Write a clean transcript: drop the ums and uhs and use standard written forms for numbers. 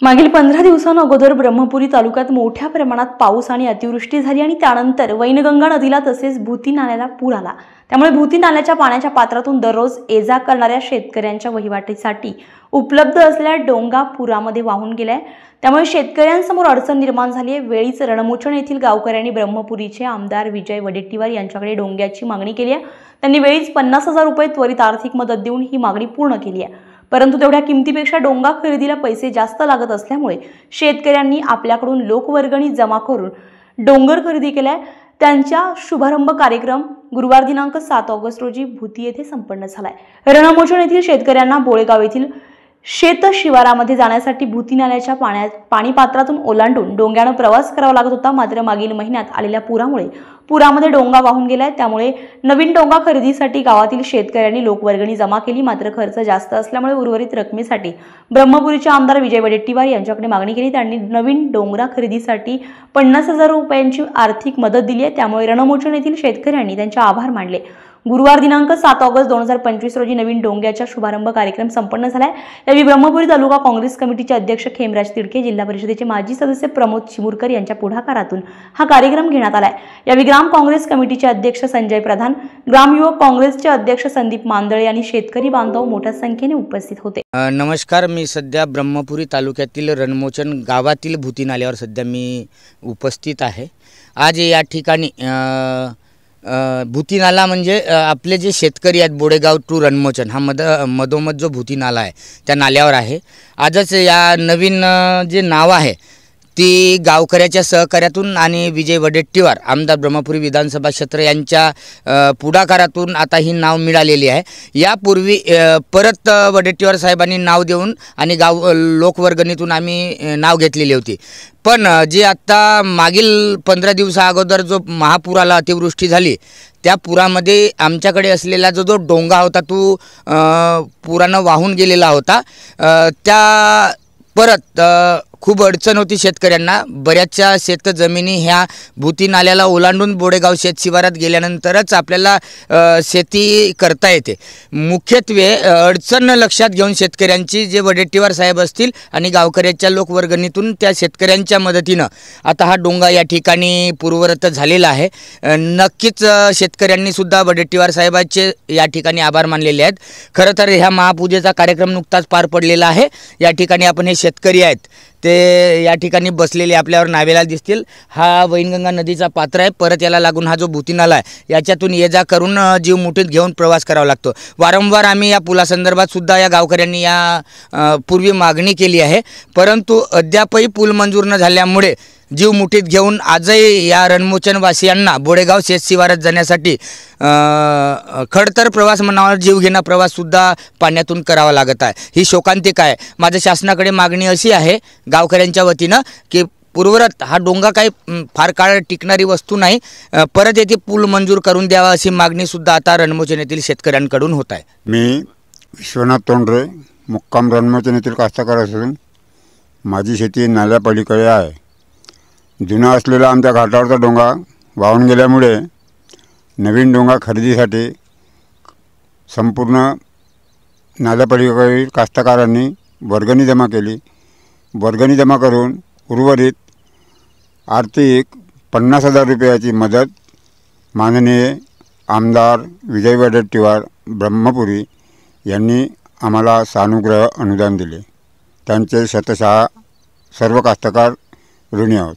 मागील 15 दिवसांअगोदर ब्रह्मपुरी तालुक्यात मोठ्या प्रमाणात पाऊस आणि अतिवृष्टी झाली आणि त्यानंतर वैनगंगा नदीला तसेच भूती नाल्याला पूर आला। त्यामुळे भूती नाल्याच्या पाण्याच्या पात्रातून दररोज ये-जा करणाऱ्या शेतकऱ्यांच्या वहिवाटीसाठी उपलब्ध असलेल्या डोंगा पुरामध्ये वाहून गेलाय। त्यामुळे शेतकऱ्यांसमोर अडचण निर्माण झाली आहे। वेळीच रणमोचण येथील गावकऱ्यांनी ब्रह्मपुरीचे आमदार विजय वडेट्टीवार यांच्याकडे डोंग्याची मागणी केली आहे। त्यांनी वेळीच 50,000 रुपये त्वरित आर्थिक मदत देऊन ही मागणी पूर्ण केली आहे। परंतु तेवढ्या किमतीपेक्षा डोंगा खरेदीला पैसे जास्त लागत असल्यामुळे शेतकऱ्यांनी आपल्याकडून लोकवर्गणी जमा करून डोंगर खरेदी केलाय। त्यांचा शुभारंभ कार्यक्रम गुरुवार दिनांक 7 ऑगस्ट रोजी भूती येथे संपन्न झालाय। रणमोचण येथील शेतकऱ्यांना बोळेगाव येथील शेत शिवारामध्ये जाण्यासाठी भूती नाल्याच्या पाणी पात्रातून ओलांडून डोंग्याने प्रवास करावा लागत होता। मात्र मागील महिन्यात आलेल्या पुरामुळे पुरामध्ये डोंगा वाहून गेलाय। त्यामुळे नवीन डोंगा खरेदीसाठी गावातील शेतकऱ्यांनी लोकवर्गणी जमा केली। मात्र खर्च जास्त असल्यामुळे उर्वरित रकमेसाठी ब्रह्मपुरीचे आमदार विजय वडेट्टीवार यांच्याकडे मागणी केली। त्यांनी नवीन डोंगरा खरेदीसाठी 50,000 रुपयांची आर्थिक मदत दिली आहे। त्यामुळे रणमोचण येथील शेतकऱ्यांनी त्यांचे आभार मानले। गुरुवार दिनांक 7 ऑगस्ट 2025 रोजी नवीन डोंग्याचा शुभारंभ कार्यक्रम संपन्न झालाय। यावेळी ब्रह्मपुरी तालुका काँग्रेस कमिटीचे अध्यक्ष खेमराज तिडके, जिल्हा परिषदेचे माजी सदस्य प्रमोद चिमुरकर यांच्या पुढाकारातून हा कार्यक्रम घेण्यात आलाय। यावेळी ग्राम काँग्रेस कमिटीचे अध्यक्ष संजय प्रधान, ग्राम युवक काँग्रेसचे अध्यक्ष संदीप मांदळे आणि शेतकरी बांधव मोठ्या संख्येने उपस्थित होते। नमस्कार, मी सध्या ब्रह्मपुरी तालुक्यातील रणमोचण गावातील भूती नाल्यावर सध्या मी उपस्थित आहे। आज या ठिकाणी भूती नाला म्हणजे आपले जे शेतकरी आहेत बोडेगाव टू रणमोचण हा मधोमध जो भूती नाला आहे त्या नाल्यावर आहे। आजच या नवीन जे नाव आहे ती गावकऱ्याच्या सहकार्यातून आणि विजय वडेट्टीवार आमदार ब्रह्मपुरी विधानसभा क्षेत्र यांच्या पुढाकारातून आता ही नाव मिळालेली आहे। यापूर्वी परत वडेट्टीवार साहेबांनी नाव देऊन आणि लोकवर्गणीतून आम्ही नाव घेतलेली होती। पण जे आता मागील 15 दिवसा अगोदर जो महापूर आला, अतिवृष्टी झाली, त्या पुरामध्ये आमच्याकडे असलेला जो डोंगा होता तो पुरानं वाहून गेलेला होता। त्या परत खूप अडचण होती शेतकऱ्यांना। बऱ्याचशा शेतजमिनी ह्या भूती नाल्याला ओलांडून बोडेगाव शेत शिवारात गेल्यानंतरच आपल्याला शेती करता येते। मुख्यत्वे अडचण लक्षात घेऊन शेतकऱ्यांची जे वडेट्टीवार साहेब असतील आणि गावकऱ्याच्या लोकवर्गणीतून त्या शेतकऱ्यांच्या मदतीनं आता हा डोंगा या ठिकाणी पूर्ववत झालेला आहे। नक्कीच शेतकऱ्यांनी सुद्धा वडेट्टीवार साहेबांचे या ठिकाणी आभार मानलेले आहेत। खरं तर ह्या महापूजेचा कार्यक्रम नुकताच पार पडलेला आहे। या ठिकाणी आपण हे शेतकरी आहेत ते या ठिकाणी बसलेले आपल्यावर नावेला दिसतील। हा वैनगंगा नदीचा पात्र आहे। परत याला लागून हा जो भूती नाला आहे याच्यातून ये जा करून जीव मुठीत घेऊन प्रवास करावा लागतो। वारंवार आम्ही या पुलासंदर्भात सुद्धा या गावकऱ्यांनी या पूर्वी मागणी केली आहे, परंतु अद्यापही पूल मंजूर न झाल्यामुळे जीव मुठीत घेऊन आजही या रणमोचणवासियांना बोडेगाव शेत शिवारात जाण्यासाठी खडतर प्रवास म्हणावा जीवघेणा प्रवास सुद्धा पाण्यातून करावा लागत आहे। ही शोकांतिका आहे। माझ्या शासनाकडे मागणी अशी आहे गावकऱ्यांच्या वतीनं की पूर्वरत हा डोंगा काही फार काळ टिकणारी वस्तू नाही, परत येथे पूल मंजूर करून द्यावा अशी मागणी सुद्धा आता रणमोचण येथील शेतकऱ्यांकडून होत आहे। मी विश्वनाथ तोंडरे, मुक्काम रणमोचण येथील कास्तकार असून माझी शेती नाल्यापलीकडे आहे। जुना असलेला आमच्या घाटावरचा डोंगा वाहून गेल्यामुळे नवीन डोंगा खरेदीसाठी संपूर्ण नाल्यापलीकडील कास्तकारांनी वर्गणी जमा केली। वर्गणी जमा करून उर्वरित आर्थिक 50,000 रुपयाची मदत माननीय आमदार विजय वडेट्टीवार ब्रह्मपुरी यांनी आम्हाला सानुग्रह अनुदान दिले। त्यांचे शतशः सर्व कास्तकार ऋणी आहोत।